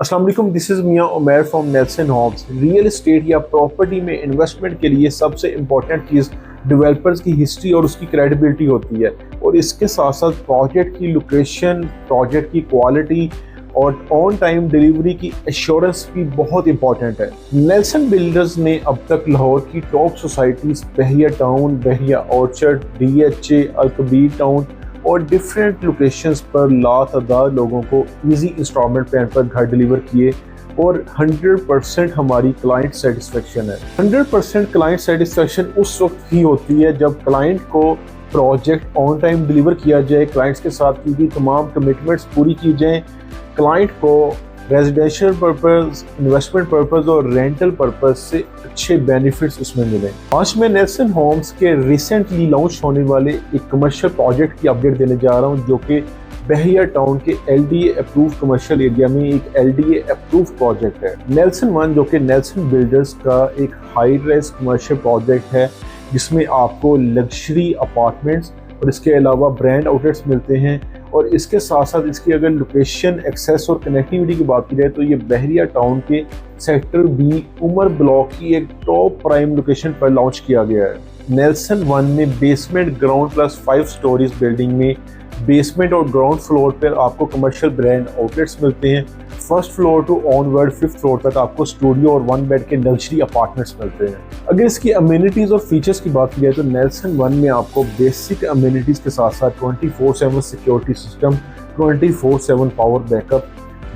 अस्सलाम वालेकुम, दिस इज़ मियां Umair from Nelson Homes. Real estate या प्रॉपर्टी में इन्वेस्टमेंट के लिए सबसे इम्पॉर्टेंट चीज़ डेवलपर्स की हिस्ट्री और उसकी क्रेडिबिलिटी होती है, और इसके साथ साथ प्रोजेक्ट की लोकेशन, प्रोजेक्ट की क्वालिटी और ऑन टाइम डिलीवरी की एश्योरेंस भी बहुत इंपॉर्टेंट है। नेल्सन बिल्डर्स ने अब तक लाहौर की टॉप सोसाइटीज़ बहरिया टाउन, बहरिया ऑर्चर्ड, DHA, अल-कबीर टाउन और डिफरेंट लोकेशंस पर लातादाद लोगों को इजी इंस्टॉलमेंट प्लान पर घर डिलीवर किए, और 100% हमारी क्लाइंट सेटिस्फेक्शन है। 100% क्लाइंट सेटिस्फेक्शन उस वक्त ही होती है जब क्लाइंट को प्रोजेक्ट ऑन टाइम डिलीवर किया जाए, क्लाइंट्स के साथ की तमाम कमिटमेंट्स पूरी की जाएँ, क्लाइंट को रेजिडेंशियल पर्पस, इन्वेस्टमेंट पर्पस और रेंटल पर्पस से अच्छे बेनिफिट्स उसमें मिले। आज मैं नेल्सन होम्स के रिसेंटली लॉन्च होने वाले एक कमर्शियल प्रोजेक्ट की अपडेट देने जा रहा हूं, जो कि बहरिया टाउन के LDA अप्रूव कमर्शियल एरिया में एक LDA अप्रूव प्रोजेक्ट है। नेल्सन वन, जो कि नेल्सन बिल्डर्स का एक हाई राइज कमर्शियल प्रोजेक्ट है, जिसमें आपको लग्जरी अपार्टमेंट्स और इसके अलावा ब्रांड आउटलेट्स मिलते हैं। और इसके साथ साथ इसकी अगर लोकेशन, एक्सेस और कनेक्टिविटी की बात की जाए तो ये बहरिया टाउन के सेक्टर B उमर ब्लॉक की एक टॉप प्राइम लोकेशन पर लॉन्च किया गया है। नेल्सन वन में basement, ground plus 5 stories building में बेसमेंट और ग्राउंड फ्लोर पर आपको कमर्शियल ब्रांड आउटलेट्स मिलते हैं। First floor to onward 5th floor तक आपको स्टूडियो और 1 बेड के लग्जरी अपार्टमेंट्स मिलते हैं। अगर इसकी अम्यूनिटीज और फीचर्स की बात की जाए तो नेल्सन वन में आपको बेसिक अम्यूनिटीज के साथ साथ 24/7 security system, 24/7 power backup,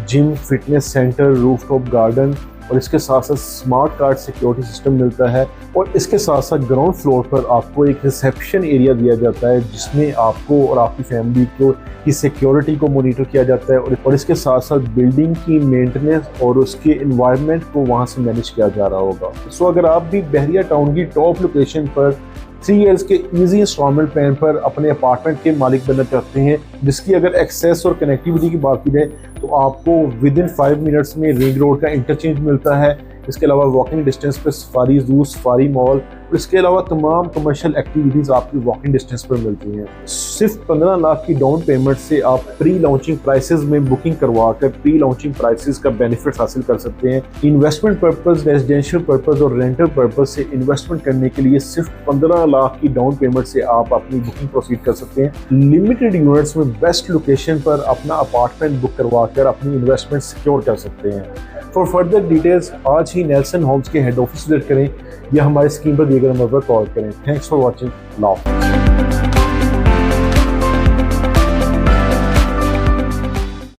gym, fitness centre, rooftop garden और इसके साथ साथ स्मार्ट कार्ड सिक्योरिटी सिस्टम मिलता है। और इसके साथ साथ ग्राउंड फ्लोर पर आपको एक रिसेप्शन एरिया दिया जाता है, जिसमें आपको और आपकी फैमिली को की सिक्योरिटी को मॉनिटर किया जाता है, और इसके साथ साथ बिल्डिंग की मेंटेनेंस और उसके एनवायरनमेंट को वहाँ से मैनेज किया जा रहा होगा। सो अगर आप भी बहरिया टाउन की टॉप लोकेशन पर 3 इयर्स के इजी इंस्टॉलमेंट प्लान पर अपने अपार्टमेंट के मालिक बनना चाहते हैं, जिसकी अगर एक्सेस और कनेक्टिविटी की बात की जाए तो आपको विदिन 5 मिनट्स में रिंग रोड का इंटरचेंज मिलता है। इसके अलावा वॉकिंग डिस्टेंस पर सफारी जू, सफारी मॉल और इसके अलावा तमाम कमर्शियल एक्टिविटीज़ आपकी वॉकिंग डिस्टेंस पर मिलती हैं। सिर्फ 15 लाख की डाउन पेमेंट से आप प्री लॉन्चिंग प्राइसेस में बुकिंग करवा कर प्री लॉन्चिंग प्राइसेस का बेनिफिट हासिल कर सकते हैं। इन्वेस्टमेंट पर्पस, रेजिडेंशियल पर्पस और रेंटल पर्पस से इन्वेस्टमेंट करने के लिए सिर्फ 15 लाख की डाउन पेमेंट से आप अपनी बुकिंग प्रोसीड कर सकते हैं। लिमिटेड यूनिट्स में बेस्ट लोकेशन पर अपना अपार्टमेंट बुक करवा कर अपनी इन्वेस्टमेंट सिक्योर कर सकते हैं। फॉर फर्दर डिटेल्स आज ही नेल्सन होम्स के हेड ऑफिस विजिट करें या हमारे स्क्रीन पर दिए गए नंबर पर कॉल करें। Thanks for watching.